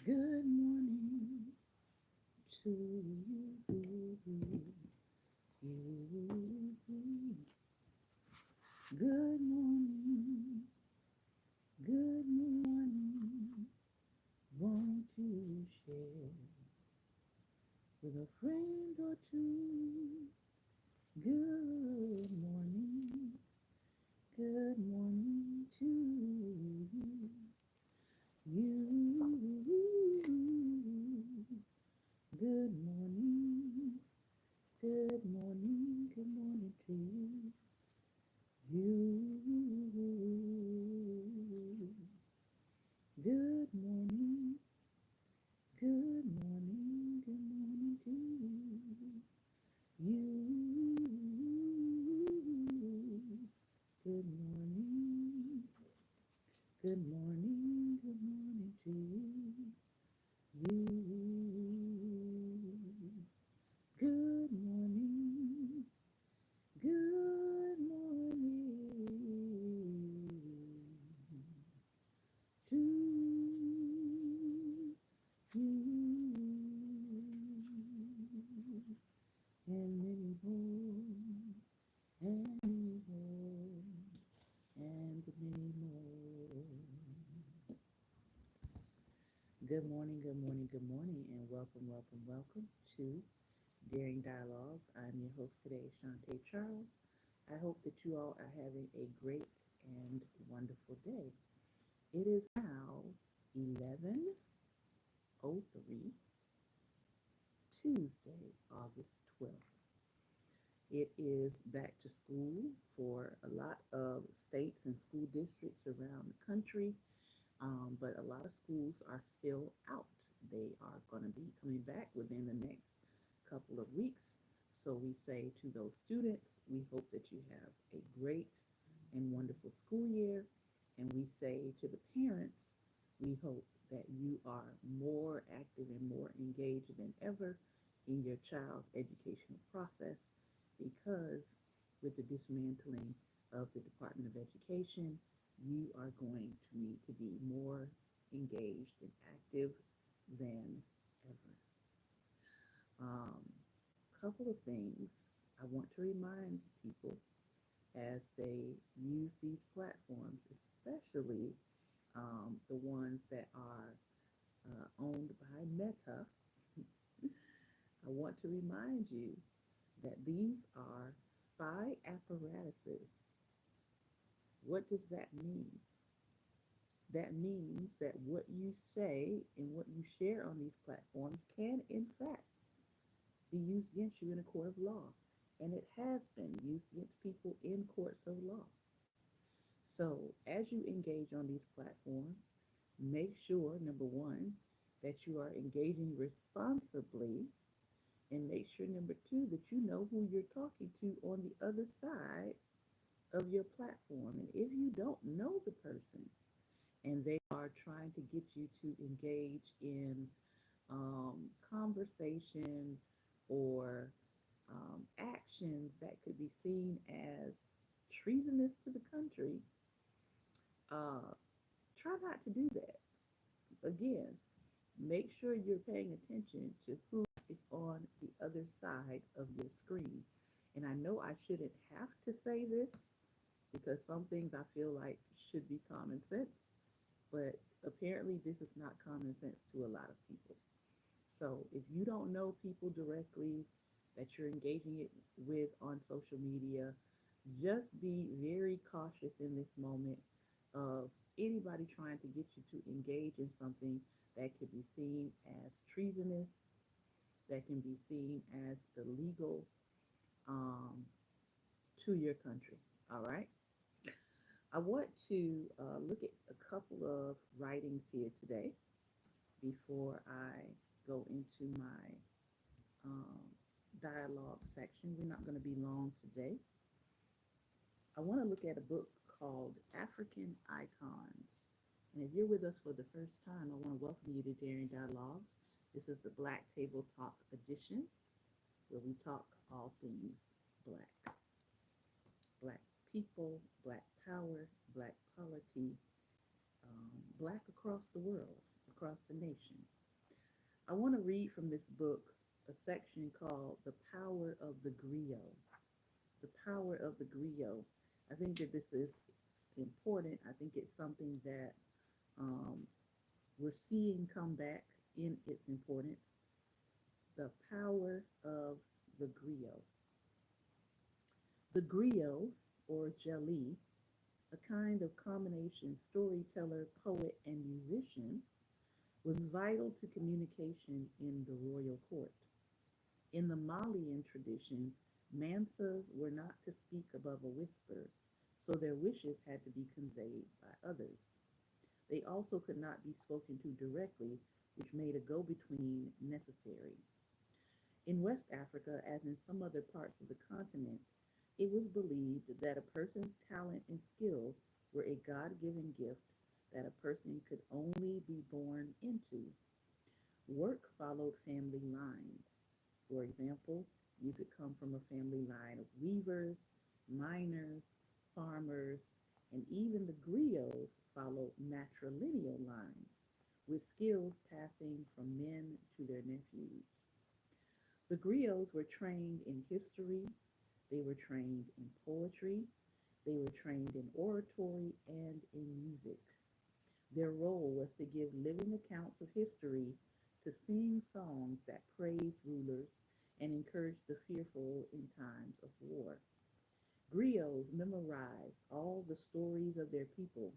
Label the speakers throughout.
Speaker 1: Good morning to you. Good morning, good morning. Won't you share with a friend or two? Good morning to you. You. Good morning, good morning to you. You. Good morning, good morning to you. You. Good morning, good morning to you. You. Good morning, good morning to you. And many more, and many more, and many more. Good morning, good morning, good morning, and welcome to Daring Dialogues. I'm your host today, Shantae Charles. I hope that you all are having a great and wonderful day. It is now 11:03, Tuesday, August 12th. It is back to school for a lot of states and school districts around the country, but a lot of schools are still out. They are going to be coming back within the next couple of weeks. So we say to those students, we hope that you have a great and wonderful school year. And we say to the parents, we hope that you are more active and more engaged than ever in your child's educational process because with the dismantling of the Department of Education, you are going to need to be more engaged and active than ever. Couple of things I want to remind people as they use these platforms, especially the ones that are owned by Meta. I want to remind you that these are spy apparatuses. What does that mean? That means that what you say and what you share on these platforms can, in fact, be used against you in a court of law. And it has been used against people in courts of law. So, as you engage on these platforms, make sure, number one, that you are engaging responsibly, and make sure, number two, that you know who you're talking to on the other side of your platform. And if you don't know the person and they are trying to get you to engage in conversation or actions that could be seen as treasonous to the country, uh, try not to do that. Again, make sure you're paying attention to who is on the other side of your screen. And I know I shouldn't have to say this because some things I feel like should be common sense, but apparently this is not common sense to a lot of people. So if you don't know people directly that you're engaging it with on social media, just be very cautious in this moment of anybody trying to get you to engage in something that could be seen as treasonous, that can be seen as illegal um, to your country. All right. I want to look at a couple of writings here today before I go into my um, dialogue section. We're not going to be long today. I want to look at a book called African Icons. And if you're with us for the first time, I want to welcome you to Daring Dialogues. This is the Black Table Talk edition, where we talk all things black. Black people, black power, black polity, black across the world, across the nation. I want to read from this book a section called The Power of the Griot. The Power of the Griot. I think that this is important. I think it's something that um, we're seeing come back in its importance. The power of the griot. The griot, or Jali, a kind of combination storyteller, poet, and musician, was vital to communication in the royal court. In the Malian tradition, mansas were not to speak above a whisper, so their wishes had to be conveyed by others. They also could not be spoken to directly, which made a go between necessary. In West Africa, as in some other parts of the continent, it was believed that a person's talent and skill were a God given gift that a person could only be born into. Work followed family lines. For example, you could come from a family line of weavers, miners, farmers, and even the griots followed matrilineal lines, with skills passing from men to their nephews. The griots were trained in history, they were trained in poetry, they were trained in oratory and in music. Their role was to give living accounts of history, to sing songs that praised rulers and encouraged the fearful in times of war. Griots memorized all the stories of their people.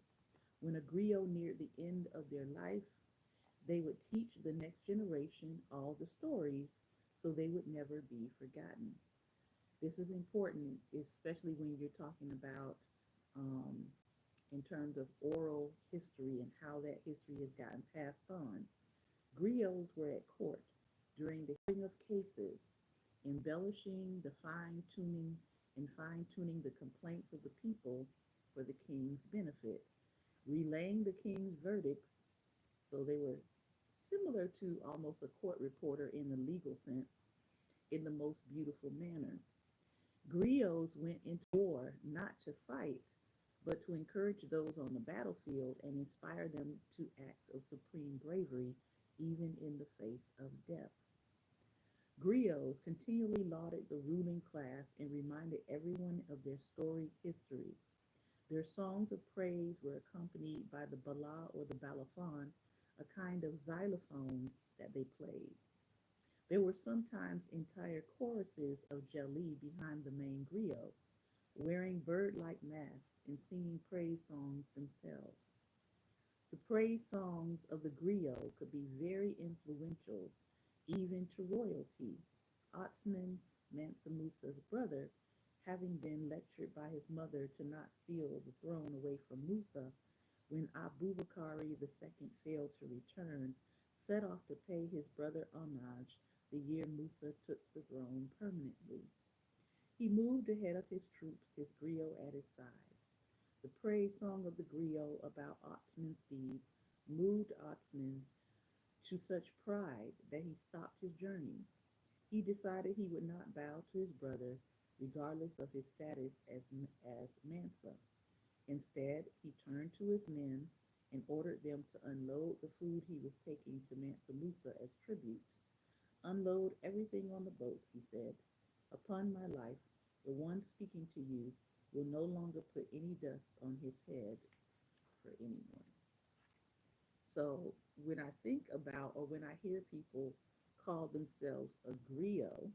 Speaker 1: When a griot neared the end of their life, they would teach the next generation all the stories so they would never be forgotten. This is important, especially when you're talking about um, in terms of oral history and how that history has gotten passed on. Griots were at court during the hearing of cases, embellishing the fine tuning the complaints of the people for the king's benefit, relaying the king's verdicts. So they were similar to almost a court reporter in the legal sense, in the most beautiful manner. Griots went into war not to fight, but to encourage those on the battlefield and inspire them to acts of supreme bravery, even in the face of death. Griots continually lauded the ruling class and reminded everyone of their storied history. Their songs of praise were accompanied by the bala or the balafon, a kind of xylophone that they played. There were sometimes entire choruses of Jali behind the main griot, wearing bird-like masks and singing praise songs themselves. The praise songs of the griot could be very influential, even to royalty. Otsman, Mansa Musa's brother, having been lectured by his mother to not steal the throne away from Musa, when Abubakari II failed to return, set off to pay his brother homage the year Musa took the throne permanently. He moved ahead of his troops, his griot at his side. The praise song of the griot about Otsman's deeds moved Otsman to such pride that he stopped his journey. He decided he would not bow to his brother, regardless of his status as Mansa. Instead, he turned to his men and ordered them to unload the food he was taking to Mansa Musa as tribute. Unload everything on the boats, he said. Upon my life, the one speaking to you will no longer put any dust on his head for anyone. So when I think about or when I hear people call themselves a griot,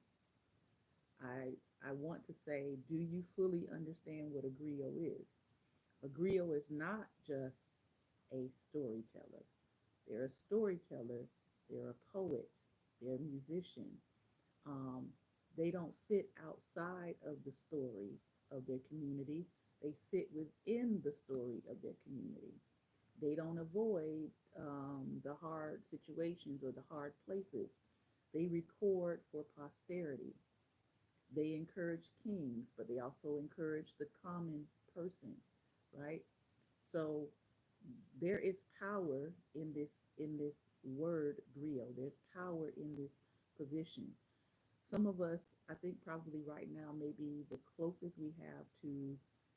Speaker 1: I want to say, do you fully understand what a griot is? A griot is not just a storyteller. They're a storyteller, they're a poet, they're a musician. Um, they don't sit outside of the story of their community, they sit within the story of their community. They don't avoid the hard situations or the hard places. They record for posterity. They encourage kings, but they also encourage the common person, right? So there is power in this word griot. There's power in this position. Some of us, I think probably right now, maybe the closest we have to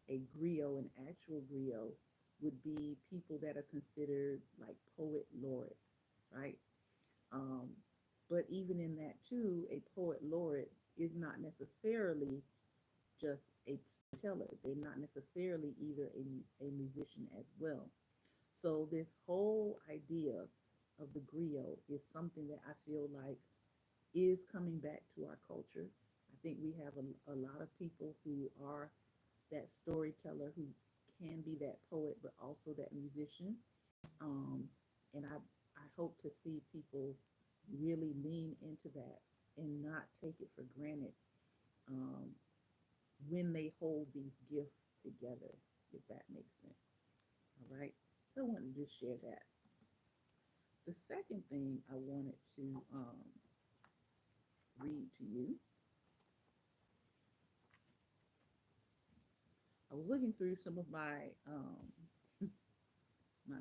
Speaker 1: a griot, an actual griot, would be people that are considered like poet laureates. necessarily just a storyteller. They're not necessarily either a musician as well. So this whole idea of the griot is something that I feel like is coming back to our culture. I think we have a lot of people who are that storyteller who can be that poet, but also that musician. Um, and I hope to see people really lean into that and not take it for granted um, when they hold these gifts together, if that makes sense. All right. So I wanted to just share that. The second thing I wanted to read to you, I was looking through some of my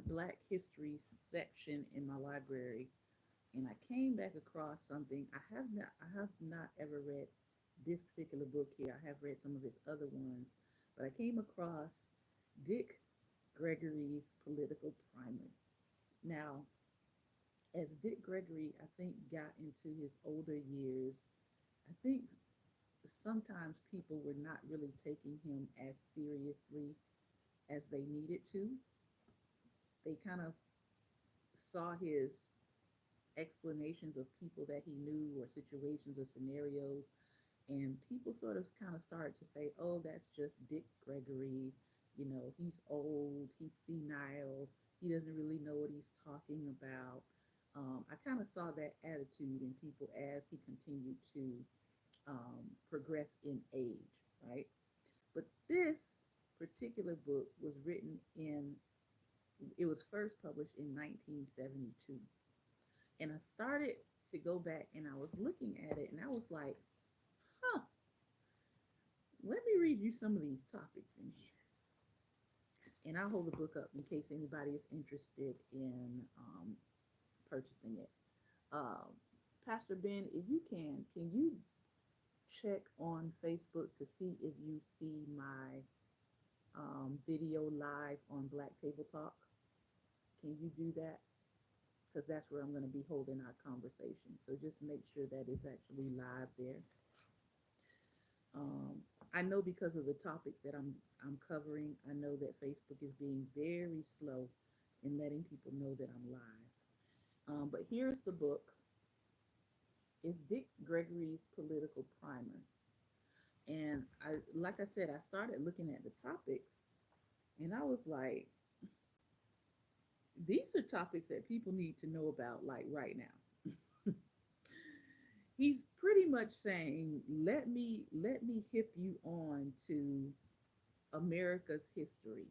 Speaker 1: Black History section in my library, and I came back across something. I have not ever read this particular book here. I have read some of his other ones, but I came across Dick Gregory's Political Primer. Now, as Dick Gregory, I think, got into his older years, I think sometimes people were not really taking him as seriously as they needed to. They kind of saw his explanations of people that he knew or situations or scenarios, and people sort of kind of started to say, oh, that's just Dick Gregory. You know, he's old, he's senile, he doesn't really know what he's talking about. I kind of saw that attitude in people as he continued to progress in age, right? But this particular book was written in, it was first published in 1972. And I started to go back and I was looking at it and I was like, huh, let me read you some of these topics in here. And I'll hold the book up in case anybody is interested in purchasing it. Um, Pastor Ben, if you can you check on Facebook to see if you see my video live on Black Table Talk? Can you do that? Because that's where I'm going to be holding our conversation. So just make sure that it's actually live there. Um, I know because of the topics that I'm covering, I know that Facebook is being very slow in letting people know that I'm live. But here's the book. It's Dick Gregory's Political Primer. And like I said, I started looking at the topics and I was like, these are topics that people need to know about like right now. He's pretty much saying, let me hip you on to America's history.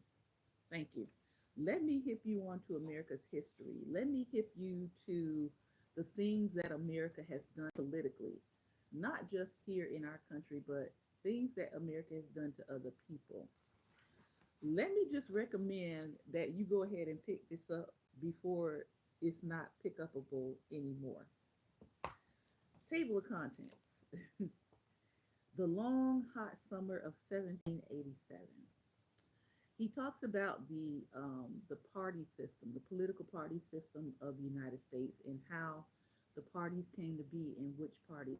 Speaker 1: Thank you. Let me hip you on to America's history. Let me hip you to the things that America has done politically, not just here in our country, but things that America has done to other people. Let me just recommend that you go ahead and pick this up before it's not pick upable anymore. Table of contents. The long, hot summer of 1787. He talks about the party system, the political party system of the United States, and how the parties came to be and which party.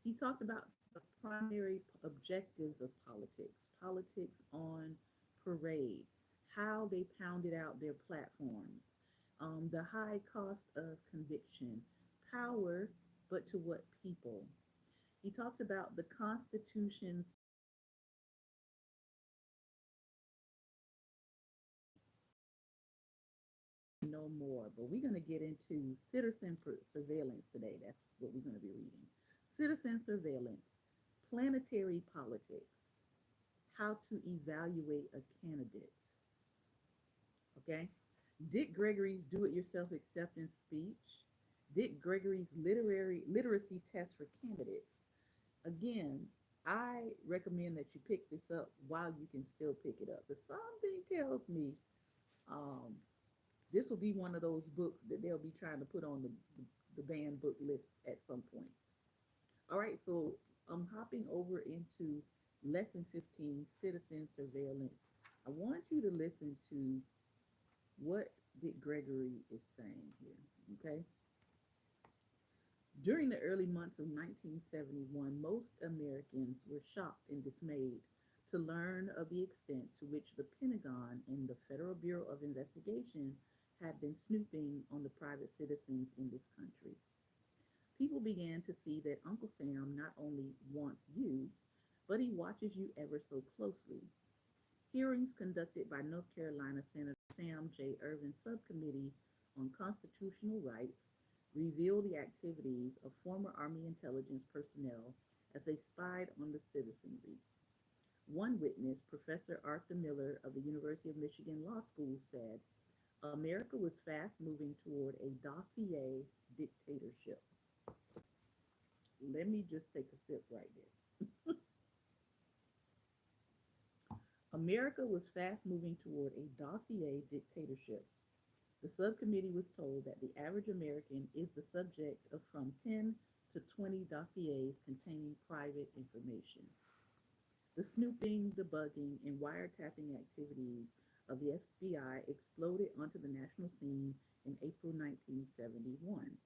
Speaker 1: He talked about the primary objectives of politics, politics on parade, how they pounded out their platforms, the high cost of conviction, power, but to what people. He talks about the Constitution's no more, but we're going to get into citizen surveillance today. That's what we're going to be reading. Citizen surveillance, planetary politics, how to evaluate a candidate. Okay? Dick Gregory's do-it-yourself acceptance speech, Dick Gregory's literary literacy test for candidates. Again, I recommend that you pick this up while you can still pick it up. But something tells me um, this will be one of those books that they'll be trying to put on the banned book list at some point. All right, so I'm hopping over into lesson 15, citizen surveillance. I want you to listen to what Dick Gregory is saying here, okay? During the early months of 1971, most Americans were shocked and dismayed to learn of the extent to which the Pentagon and the Federal Bureau of Investigation had been snooping on the private citizens in this country. People began to see that Uncle Sam not only wants you, but he watches you ever so closely. Hearings conducted by North Carolina Senator Sam J. Ervin's Subcommittee on Constitutional Rights revealed the activities of former Army intelligence personnel as they spied on the citizenry. One witness, Professor Arthur Miller of the University of Michigan Law School, said America was fast moving toward a dossier dictatorship. Let me just take a sip right there. America was fast moving toward a dossier dictatorship. The subcommittee was told that the average American is the subject of from 10 to 20 dossiers containing private information. The snooping, debugging, and wiretapping activities of the FBI exploded onto the national scene in April 1971.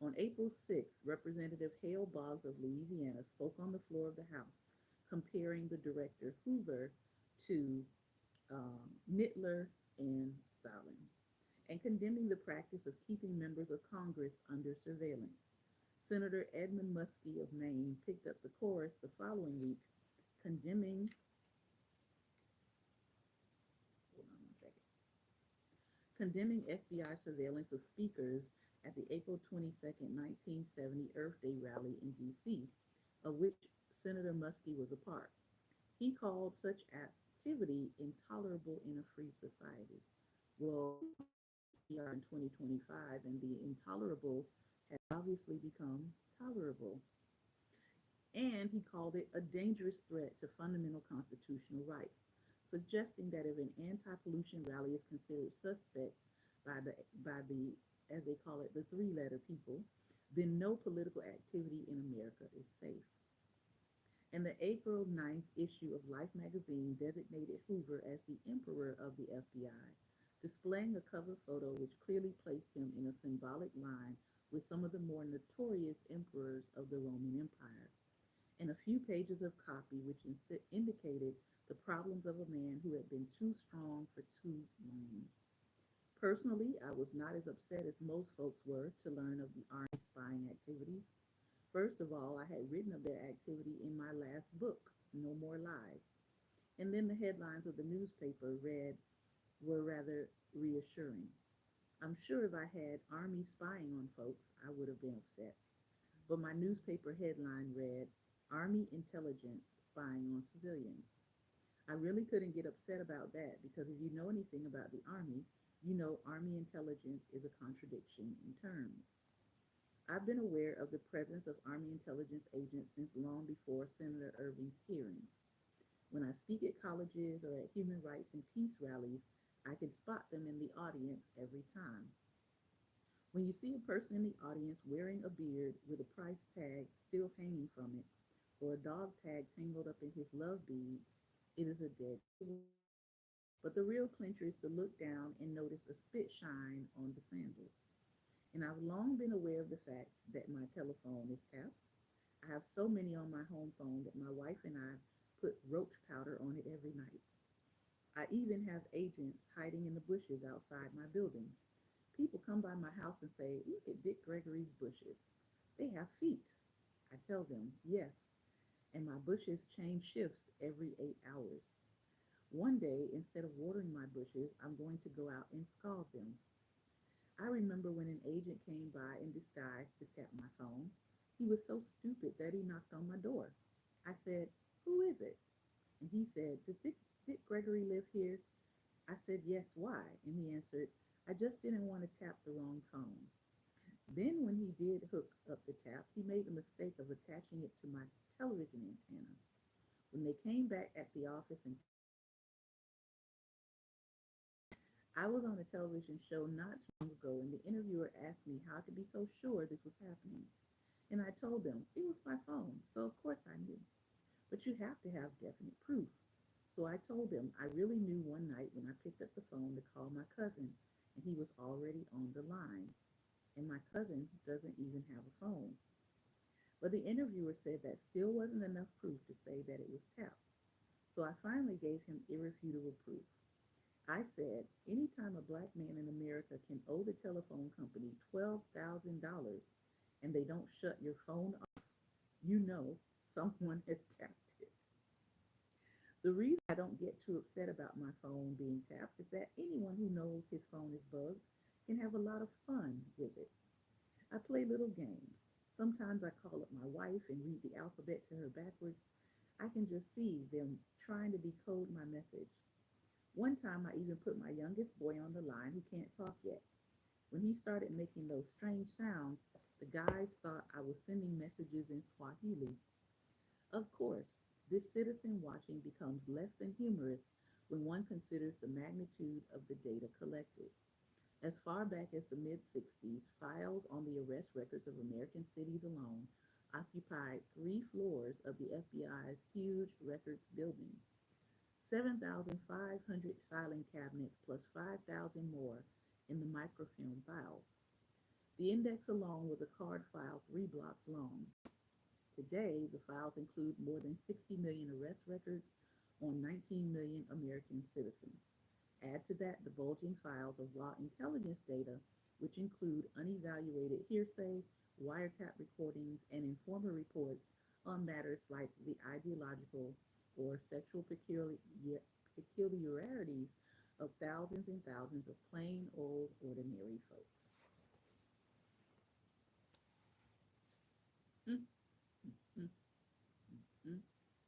Speaker 1: On April 6th, Representative Hale Boggs of Louisiana spoke on the floor of the House, comparing the director Hoover to Nittler and Stalin, and condemning the practice of keeping members of Congress under surveillance. Senator Edmund Muskie of Maine picked up the chorus the following week, condemning, hold on one second, condemning FBI surveillance of speakers at the April 22nd, 1970 Earth Day rally in D.C., of which Senator Muskie was a part. He called such activity intolerable in a free society. Well, we are in 2025, and the intolerable has obviously become tolerable. And he called it a dangerous threat to fundamental constitutional rights, suggesting that if an anti-pollution rally is considered suspect by the as they call it the three-letter people, then no political activity in America is safe. And the April 9th issue of Life magazine designated Hoover as the emperor of the FBI, displaying a cover photo which clearly placed him in a symbolic line with some of the more notorious emperors of the Roman Empire, and a few pages of copy which indicated the problems of a man who had been too strong for too long. Personally, I was not as upset as most folks were to learn of the Army spying activities. First of all, I had written of their activity in my last book, No More Lies. And then the headlines of the newspaper read were rather reassuring. I'm sure if I had Army spying on folks, I would have been upset. But my newspaper headline read Army Intelligence Spying on Civilians. I really couldn't get upset about that because if you know anything about the Army, you know Army intelligence is a contradiction in terms. I've been aware of the presence of Army intelligence agents since long before Senator Irving's hearings. When I speak at colleges or at human rights and peace rallies, I can spot them in the audience every time. When you see a person in the audience wearing a beard with a price tag still hanging from it, or a dog tag tangled up in his love beads, it is a dead giveaway. But the real clincher is to look down and notice a spit shine on the sandals. And I've long been aware of the fact that my telephone is tapped. I have so many on my home phone that my wife and I put roach powder on it every night. I even have agents hiding in the bushes outside my building. People come by my house and say, look at Dick Gregory's bushes. They have feet. I tell them, yes, and my bushes change shifts every 8 hours. One day, instead of watering my bushes, I'm going to go out and scald them. I remember when an agent came by in disguise to tap my phone. He was so stupid that he knocked on my door. I said, who is it? And he said, does Dick Gregory live here? I said, yes, why? And he answered, I just didn't want to tap the wrong phone. Then when he did hook up the tap, he made the mistake of attaching it to my television antenna. When they came back at the office and I was on a television show not too long ago, and the interviewer asked me how I could be so sure this was happening. And I told them it was my phone, so of course I knew. But you have to have definite proof. So I told them I really knew one night when I picked up the phone to call my cousin, and he was already on the line. and my cousin doesn't even have a phone. But the interviewer said that still wasn't enough proof to say that it was tapped. So I finally gave him irrefutable proof. I said, anytime a black man in America can owe the telephone company $12,000 and they don't shut your phone off, you know someone has tapped it. The reason I don't get too upset about my phone being tapped is that anyone who knows his phone is bugged can have a lot of fun with it. I play little games. Sometimes I call up my wife and read the alphabet to her backwards. I can just see them trying to decode my message. One time I even put my youngest boy on the line who can't talk yet. When he started making those strange sounds, the guys thought I was sending messages in Swahili. Of course, this citizen watching becomes less than humorous when one considers the magnitude of the data collected. As far back as the mid 60s, files on the arrest records of American cities alone occupied 3 floors of the FBI's huge records building. 7,500 filing cabinets plus 5,000 more in the microfilm files. The index alone was a card file 3 blocks long. Today, the files include more than 60 million arrest records on 19 million American citizens. Add to that the bulging files of raw intelligence data, which include unevaluated hearsay, wiretap recordings, and informer reports on matters like the ideological or sexual peculiarities of thousands and thousands of plain old ordinary folks. Mm, mm, mm,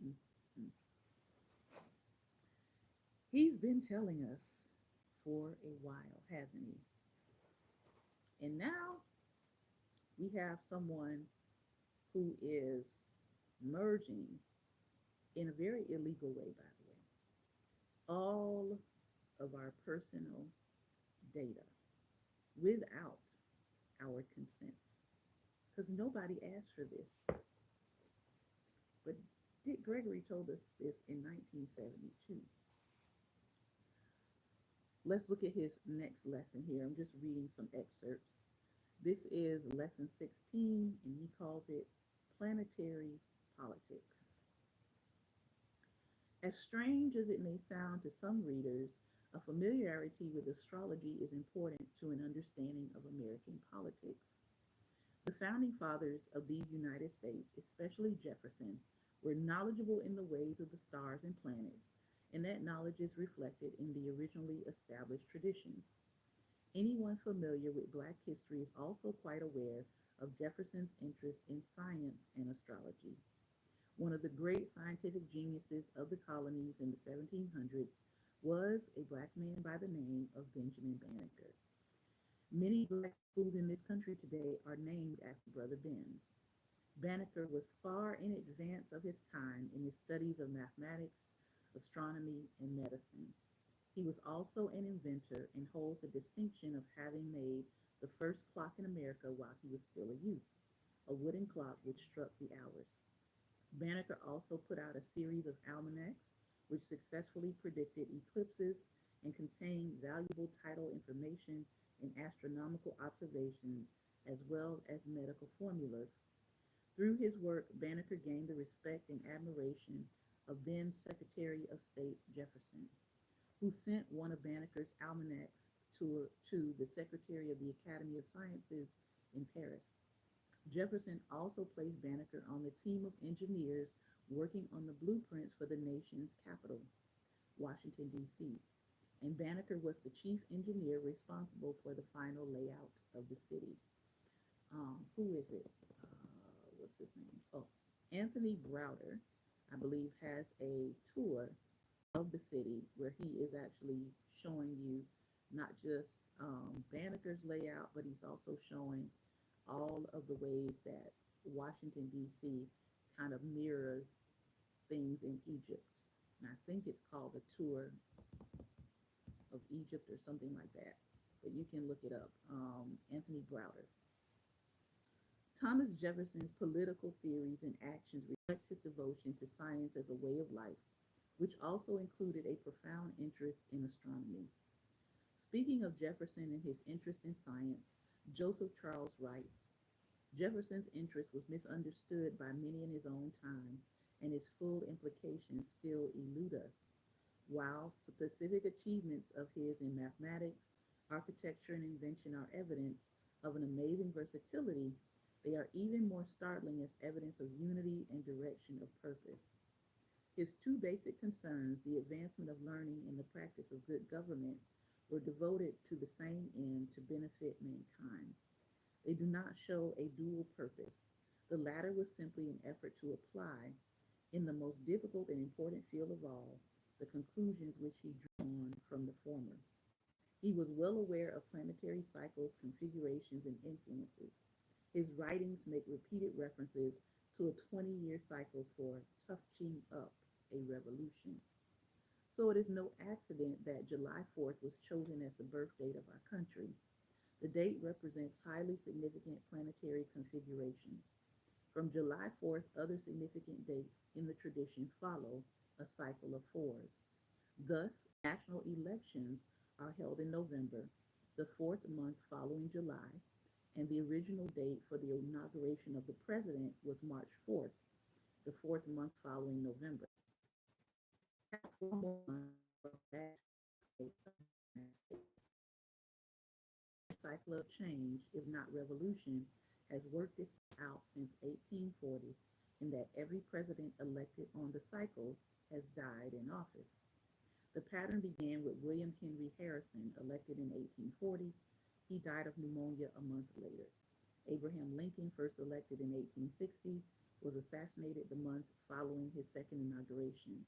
Speaker 1: mm, mm. He's been telling us for a while, hasn't he? And now we have someone who is merging in a very illegal way, by the way, all of our personal data without our consent. Because nobody asked for this. But Dick Gregory told us this in 1972. Let's look at his next lesson here. I'm just reading some excerpts. This is lesson 16, and he calls it Planetary Politics. As strange as it may sound to some readers, a familiarity with astrology is important to an understanding of American politics. The founding fathers of these United States, especially Jefferson, were knowledgeable in the ways of the stars and planets, and that knowledge is reflected in the originally established traditions. Anyone familiar with Black history is also quite aware of Jefferson's interest in science and astrology. One of the great scientific geniuses of the colonies in the 1700s was a Black man by the name of Benjamin Banneker. Many Black schools in this country today are named after Brother Ben. Banneker was far in advance of his time in his studies of mathematics, astronomy, and medicine. He was also an inventor and holds the distinction of having made the first clock in America while he was still a youth, a wooden clock which struck the hours. Banneker also put out a series of almanacs which successfully predicted eclipses and contained valuable tidal information and astronomical observations as well as medical formulas. Through his work, Banneker gained the respect and admiration of then Secretary of State Jefferson, who sent one of Banneker's almanacs to the Secretary of the Academy of Sciences in Paris. Jefferson also placed Banneker on the team of engineers working on the blueprints for the nation's capital, Washington, D.C., and Banneker was the chief engineer responsible for the final layout of the city. Who is it? What's his name? Oh, Anthony Browder, I believe, has a tour of the city where he is actually showing you not just Banneker's layout, but he's also showing all of the ways that Washington, D.C. kind of mirrors things in Egypt. And I think it's called the Tour of Egypt or something like that. But you can look it up. Anthony Browder. Thomas Jefferson's political theories and actions reflect his devotion to science as a way of life, which also included a profound interest in astronomy. Speaking of Jefferson and his interest in science, Joseph Charles writes, Jefferson's interest was misunderstood by many in his own time, and its full implications still elude us. While specific achievements of his in mathematics, architecture, and invention are evidence of an amazing versatility, they are even more startling as evidence of unity and direction of purpose. His two basic concerns, the advancement of learning and the practice of good government, were devoted to the same end to benefit mankind. They do not show a dual purpose. The latter was simply an effort to apply, in the most difficult and important field of all, the conclusions which he drew on from the former. He was well aware of planetary cycles, configurations, and influences. His writings make repeated references to a 20-year cycle for touching up a revolution. So it is no accident that July 4th was chosen as the birth date of our country. The date represents highly significant planetary configurations. From July 4th, other significant dates in the tradition follow a cycle of fours. Thus, national elections are held in November, the fourth month following July, and the original date for the inauguration of the president was March 4th, the fourth month following November. Now, 4 more months for that cycle of change, if not revolution, has worked itself out since 1840, in that every president elected on the cycle has died in office. The pattern began with William Henry Harrison, elected in 1840. He died of pneumonia a month later. Abraham Lincoln, first elected in 1860, was assassinated the month following his second inauguration.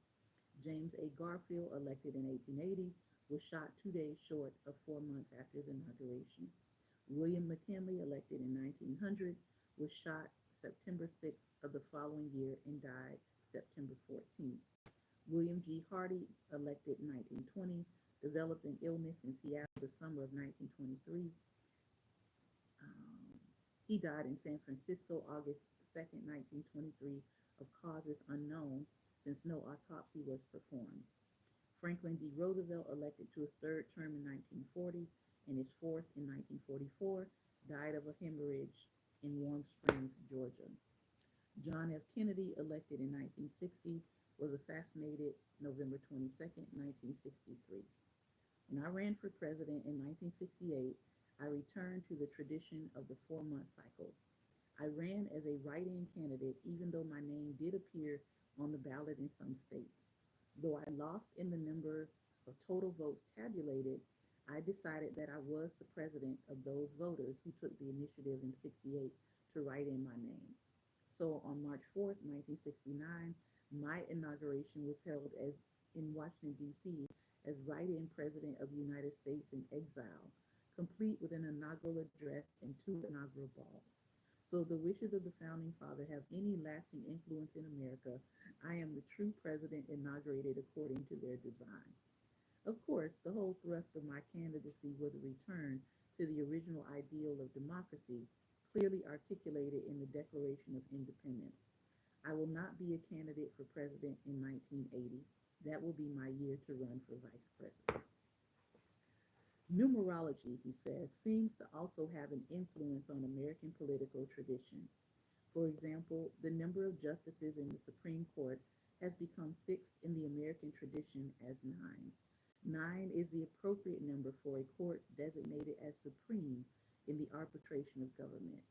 Speaker 1: James A. Garfield, elected in 1880, was shot 2 days short of 4 months after his inauguration. William McKinley, elected in 1900, was shot September 6th of the following year and died September 14th. William G. Hardy, elected in 1920, developed an illness in Seattle the summer of 1923. Um, he died in San Francisco August 2nd, 1923, of causes unknown since no autopsy was performed. Franklin D. Roosevelt, elected to his third term in 1940 and his fourth in 1944, died of a hemorrhage in Warm Springs, Georgia. John F. Kennedy, elected in 1960, was assassinated November 22nd, 1963. When I ran for president in 1968, I returned to the tradition of the 4 month cycle. I ran as a write-in candidate even though my name did appear on the ballot in some states. Though I lost in the number of total votes tabulated, I decided that I was the president of those voters who took the initiative in 68 to write in my name. So on March 4th, 1969, my inauguration was held as in Washington, D.C. as write-in President of the United States in exile, complete with an inaugural address and two inaugural balls. So if the wishes of the founding father have any lasting influence in America, I am the true president inaugurated according to their design. Of course, the whole thrust of my candidacy was a return to the original ideal of democracy, clearly articulated in the Declaration of Independence. I will not be a candidate for president in 1980. That will be my year to run for vice president. Numerology, he says, seems to also have an influence on American political tradition. For example, the number of justices in the Supreme Court has become fixed in the American tradition as nine. Nine is the appropriate number for a court designated as supreme in the arbitration of government.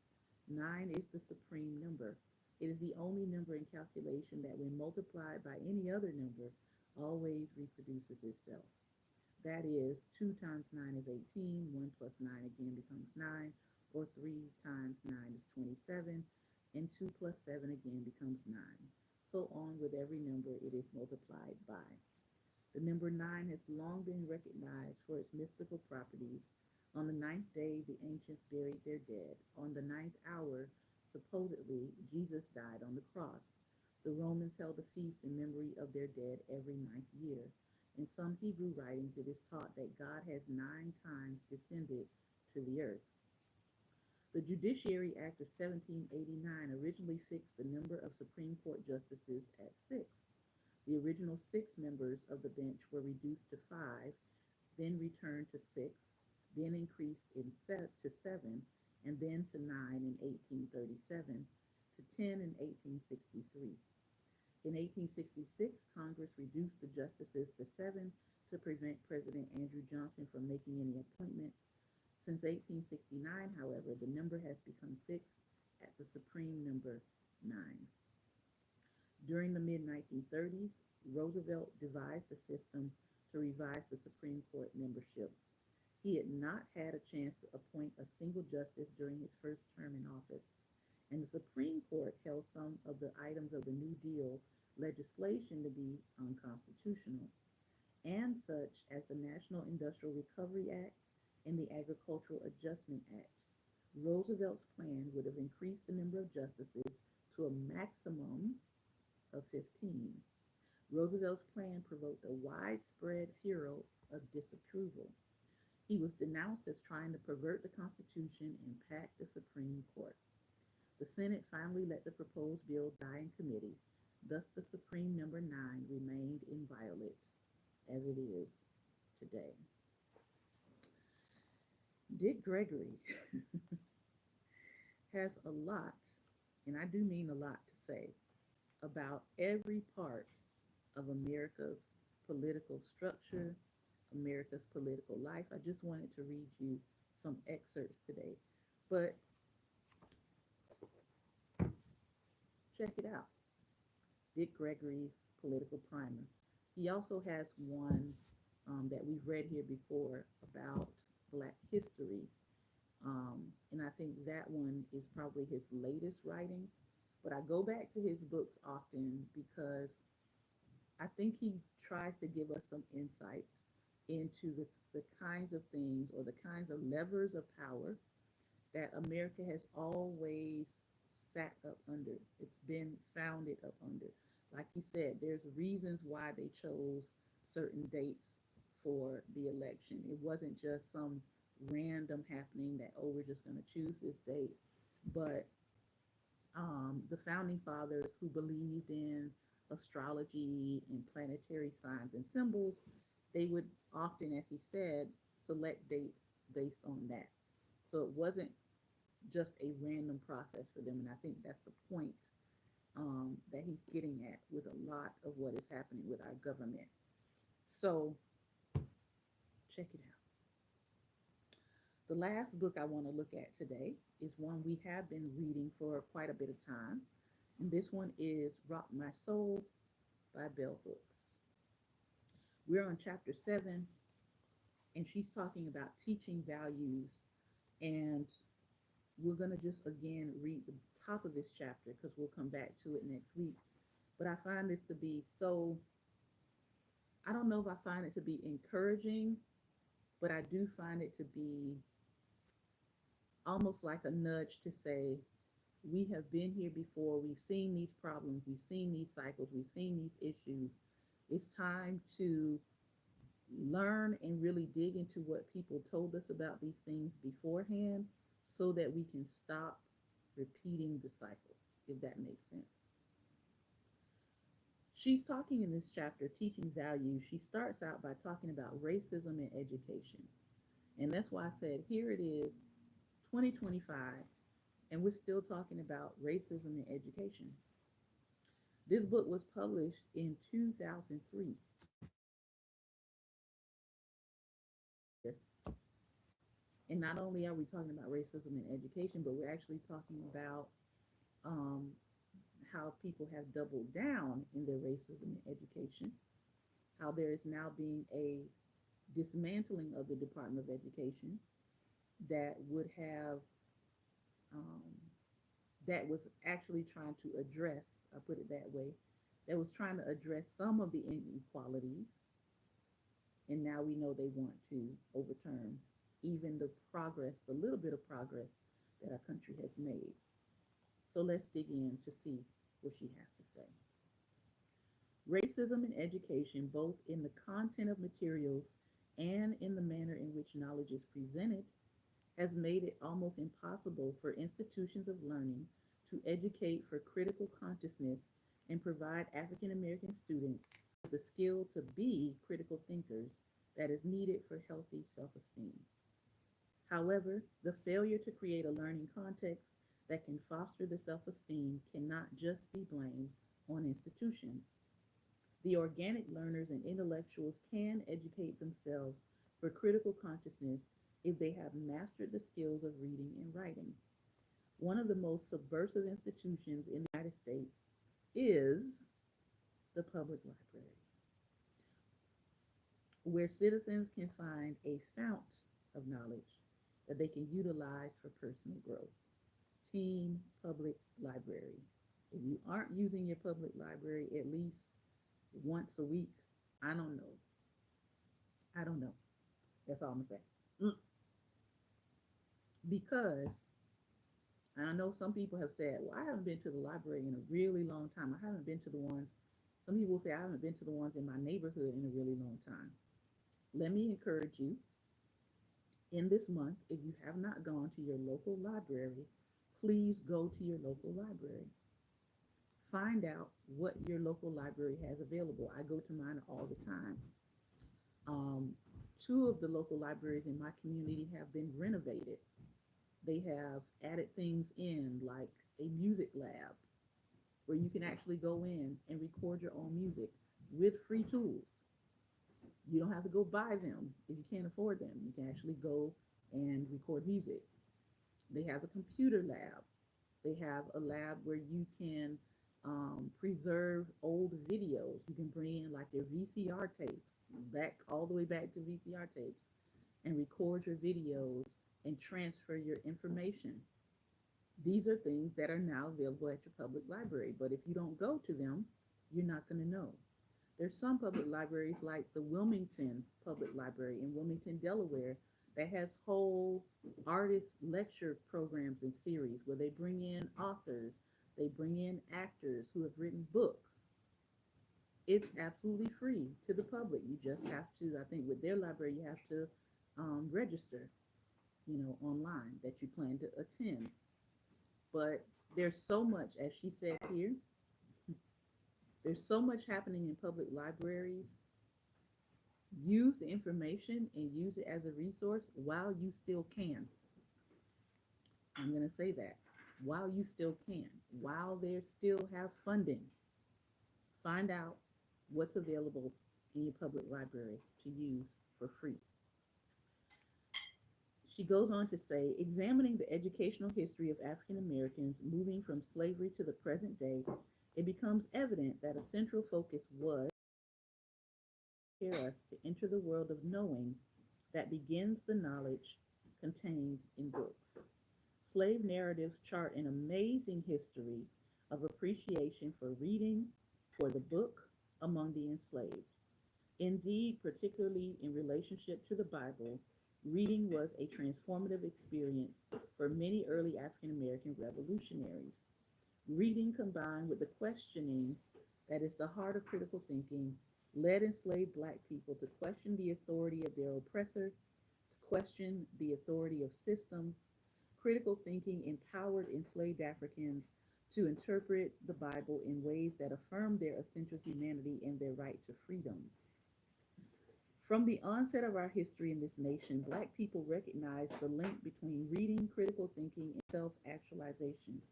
Speaker 1: Nine is the supreme number. It is the only number in calculation that, when multiplied by any other number, always reproduces itself. That is, 2 times 9 is 18, 1 plus 9 again becomes 9, or 3 times 9 is 27, and 2 plus 7 again becomes 9. So on with every number it is multiplied by. The number 9 has long been recognized for its mystical properties. On the ninth day, the ancients buried their dead. On the ninth hour, supposedly, Jesus died on the cross. The Romans held a feast in memory of their dead every ninth year. In some Hebrew writings, it is taught that God has 9 times descended to the earth. The Judiciary Act of 1789 originally fixed the number of Supreme Court justices at six. The original six members of the bench were reduced to five, then returned to six, then increased to seven, and then to 9 in 1837, to 10 in 1863. In 1866, Congress reduced the justices to seven to prevent President Andrew Johnson from making any appointments. Since 1869, however, the number has become fixed at the supreme number 9. During the mid 1930s, Roosevelt devised a system to revise the Supreme Court membership. He had not had a chance to appoint a single justice during his first term in office, and the Supreme Court held some of the items of the New Deal legislation to be unconstitutional, and such as the National Industrial Recovery Act and the Agricultural Adjustment Act. Roosevelt's plan would have increased the number of justices to a maximum of 15. Roosevelt's plan provoked a widespread furor of disapproval. He was denounced as trying to pervert the Constitution and pack the Supreme Court. The Senate finally let the proposed bill die in committee. Thus, the Supreme number 9 remained inviolate as it is today. Dick Gregory has a lot, and I do mean a lot to say, about every part of America's political structure, America's political life. I just wanted to read you some excerpts today. But check it out. Dick Gregory's Political Primer. He also has one that we've read here before about Black history. And I think that one is probably his latest writing. But I go back to his books often because I think he tries to give us some insight into the kinds of things or the kinds of levers of power that America has always sat up under. It's been founded up under. Like he said, there's reasons why they chose certain dates for the election. It wasn't just some random happening that, oh, we're just going to choose this date. But the founding fathers who believed in astrology and planetary signs and symbols, they would often, as he said, select dates based on that. So it wasn't just a random process for them. And I think that's the point that he's getting at with a lot of what is happening with our government. So check it out. The last book I want to look at today is one we have been reading for quite a bit of time. And this one is Rock My Soul by Bell Hooks. We're on chapter 7, and she's talking about teaching values. And we're going to just again read the top of this chapter because we'll come back to it next week. But I find this to be so, I don't know if I find it to be encouraging, but I do find it to be almost like a nudge to say, we have been here before, we've seen these problems, we've seen these cycles, we've seen these issues. It's time to learn and really dig into what people told us about these things beforehand so that we can stop repeating the cycles, if that makes sense. She's talking in this chapter, Teaching Values. She starts out by talking about racism in education. And that's why I said, here it is, 2025, and we're still talking about racism in education. This book was published in 2003. And not only are we talking about racism in education, but we're actually talking about how people have doubled down in their racism in education, how there is now being a dismantling of the Department of Education that would have, that was actually trying to address, I'll put it that way, that was trying to address some of the inequalities. And now we know they want to overturn even the progress, the little bit of progress that our country has made. So let's dig in to see what she has to say. Racism in education, both in the content of materials and in the manner in which knowledge is presented, has made it almost impossible for institutions of learning to educate for critical consciousness and provide African American students with the skill to be critical thinkers that is needed for healthy self-esteem. However, the failure to create a learning context that can foster the self esteem cannot just be blamed on institutions. The organic learners and intellectuals can educate themselves for critical consciousness if they have mastered the skills of reading and writing. One of the most subversive institutions in the United States is the public library, where citizens can find a fount of knowledge that they can utilize for personal growth. Team Public Library. If you aren't using your public library at least once a week, I don't know. I don't know. That's all I'm gonna say. Because I know some people have said, "Well, I haven't been to the library in a really long time. I haven't been to the ones." Some people say, "I haven't been to the ones in my neighborhood in a really long time." Let me encourage you in this month, if you have not gone to your local library, please go to your local library. Find out what your local library has available. I go to mine all the time. Um, Two of the local libraries in my community have been renovated. They have added things in like a music lab where you can actually go in and record your own music with free tools. You don't have to go buy them if you can't afford them. You can actually go and record music. They have a computer lab. They have a lab where you can preserve old videos. You can bring in like your VCR tapes, back all the way back to VCR tapes, and record your videos and transfer your information. These are things that are now available at your public library, but if you don't go to them, you're not going to know. There's some public libraries like the Wilmington Public Library in Wilmington, Delaware, that has whole artist lecture programs and series where they bring in authors, they bring in actors who have written books. It's absolutely free to the public. You just have to, I think with their library, you have to register, online that you plan to attend. But there's so much, as she said here, there's so much happening in public libraries. Use the information and use it as a resource while you still can. I'm going to say that. While you still can, while they still have funding, find out what's available in your public library to use for free. She goes on to say, examining the educational history of African Americans moving from slavery to the present day, it becomes evident that a central focus was to prepare us to enter the world of knowing that begins the knowledge contained in books. Slave narratives chart an amazing history of appreciation for reading, for the book among the enslaved. Indeed, particularly in relationship to the Bible, reading was a transformative experience for many early African American revolutionaries. Reading combined with the questioning that is the heart of critical thinking led enslaved black people to question the authority of their oppressor, to question the authority of systems. Critical thinking empowered enslaved Africans to interpret the Bible in ways that affirmed their essential humanity and their right to freedom. From the onset of our history in this nation, Black people recognized the link between reading, critical thinking, and self-actualization.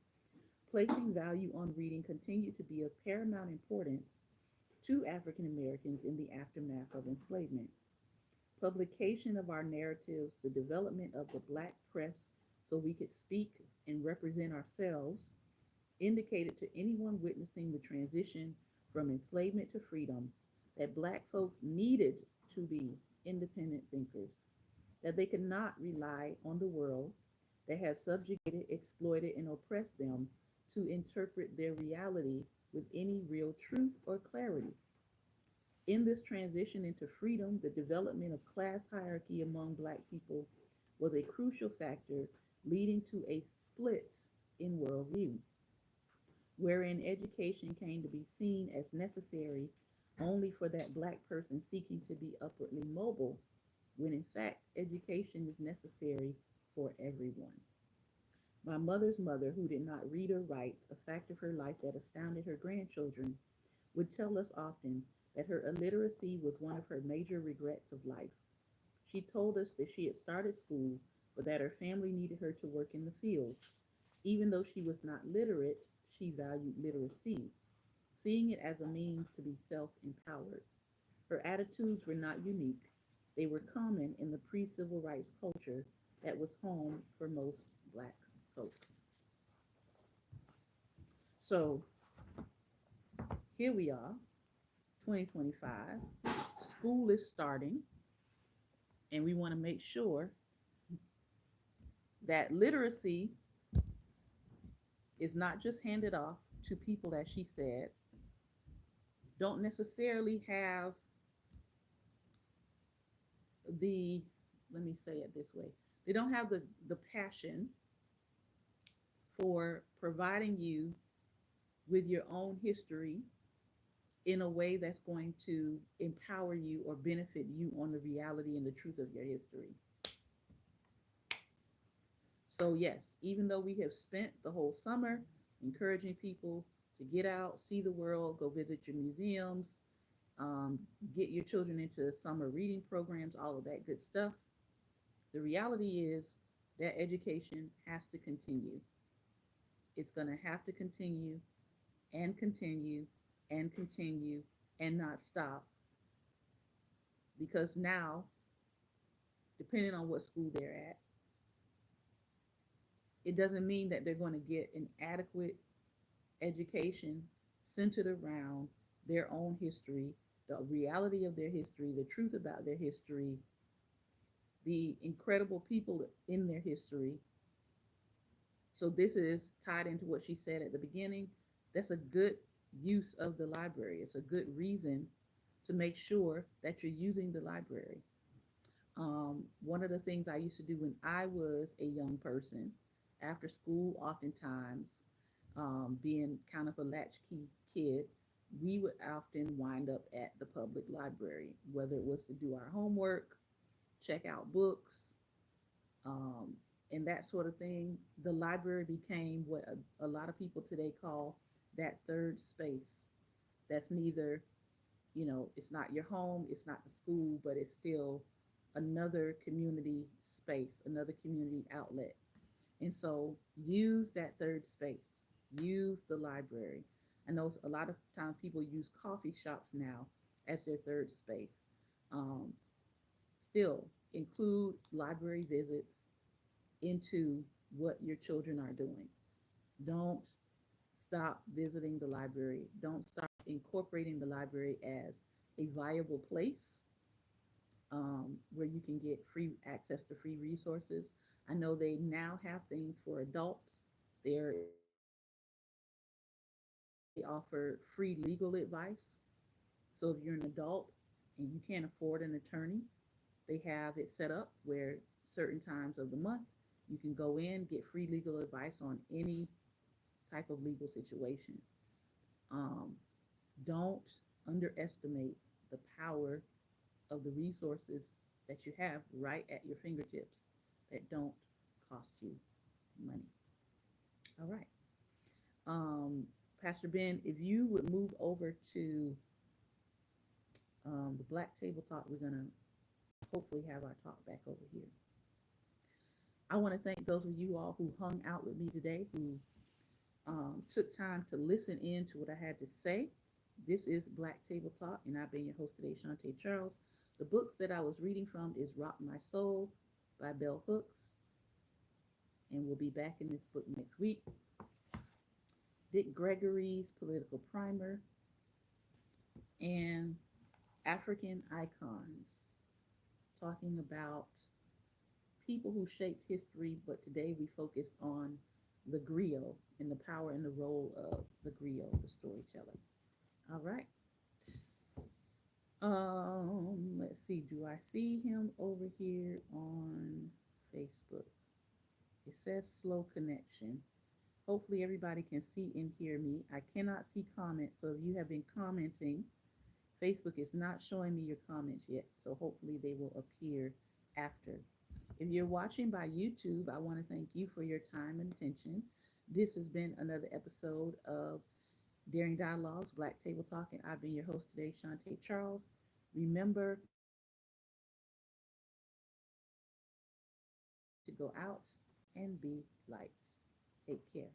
Speaker 1: Placing value on reading continued to be of paramount importance to African Americans in the aftermath of enslavement. Publication of our narratives, the development of the Black press so we could speak and represent ourselves, indicated to anyone witnessing the transition from enslavement to freedom that Black folks needed to be independent thinkers, that they could not rely on the world that had subjugated, exploited, and oppressed them to interpret their reality with any real truth or clarity. In this transition into freedom, the development of class hierarchy among Black people was a crucial factor leading to a split in worldview, wherein education came to be seen as necessary only for that Black person seeking to be upwardly mobile, when in fact education is necessary for everyone. My mother's mother, who did not read or write, a fact of her life that astounded her grandchildren, would tell us often that her illiteracy was one of her major regrets of life. She told us that she had started school, but that her family needed her to work in the fields. Even though she was not literate, she valued literacy, seeing it as a means to be self empowered. Her attitudes were not unique, they were common in the pre civil rights culture that was home for most black folks. So here we are, 2025. School is starting, and we want to make sure that literacy is not just handed off to people, as she said, don't necessarily have the, let me say it this way, they don't have the passion for providing you with your own history in a way that's going to empower you or benefit you on the reality and the truth of your history. So, yes, even though we have spent the whole summer encouraging people to get out, see the world, go visit your museums, um, get your children into summer reading programs, all of that good stuff, the reality is that education has to continue. It's going to have to continue and continue and continue and not stop, because now, depending on what school they're at, it doesn't mean that they're going to get an adequate education centered around their own history, the reality of their history, the truth about their history, the incredible people in their history. So this is tied into what she said at the beginning. That's a good use of the library. It's a good reason to make sure that you're using the library. One of the things I used to do when I was a young person, after school, oftentimes, being kind of a latchkey kid, we would often wind up at the public library, whether it was to do our homework, check out books, um, and that sort of thing. The library became what a lot of people today call that third space. That's neither, it's not your home, it's not the school, but it's still another community space, another community outlet. And so use that third space, use the library. I know a lot of times people use coffee shops now as their third space. Um, Still include library visits into what your children are doing. Don't stop visiting the library. Don't stop incorporating the library as a viable place, where you can get free access to free resources. I know they now have things for adults. There they offer free legal advice. So if you're an adult and you can't afford an attorney, they have it set up where certain times of the month you can go in, get free legal advice on any type of legal situation. Um, don't underestimate the power of the resources that you have right at your fingertips that don't cost you money. All right. Um, Pastor Ben, if you would move over to the Black Table Talk, we're going to hopefully have our talk back over here. I want to thank those of you all who hung out with me today, who took time to listen in to what I had to say. This is Black Table Talk, and I've been your host today, Shantae Charles. The books that I was reading from is Rock My Soul by Bell Hooks, and we'll be back in this book next week. Dick Gregory's Political Primer, and African Icons, talking about people who shaped history, but today we focused on the griot and the power and the role of the griot, the storyteller. All right. Let's see. Do I see him over here on Facebook? It says slow connection. Hopefully everybody can see and hear me. I cannot see comments, so if you have been commenting, Facebook is not showing me your comments yet, so hopefully they will appear after. If you're watching by YouTube, I want to thank you for your time and attention. This has been another episode of Daring Dialogues, Black Table Talk, and I've been your host today, Shantae Charles. Remember to go out and be light. Take care.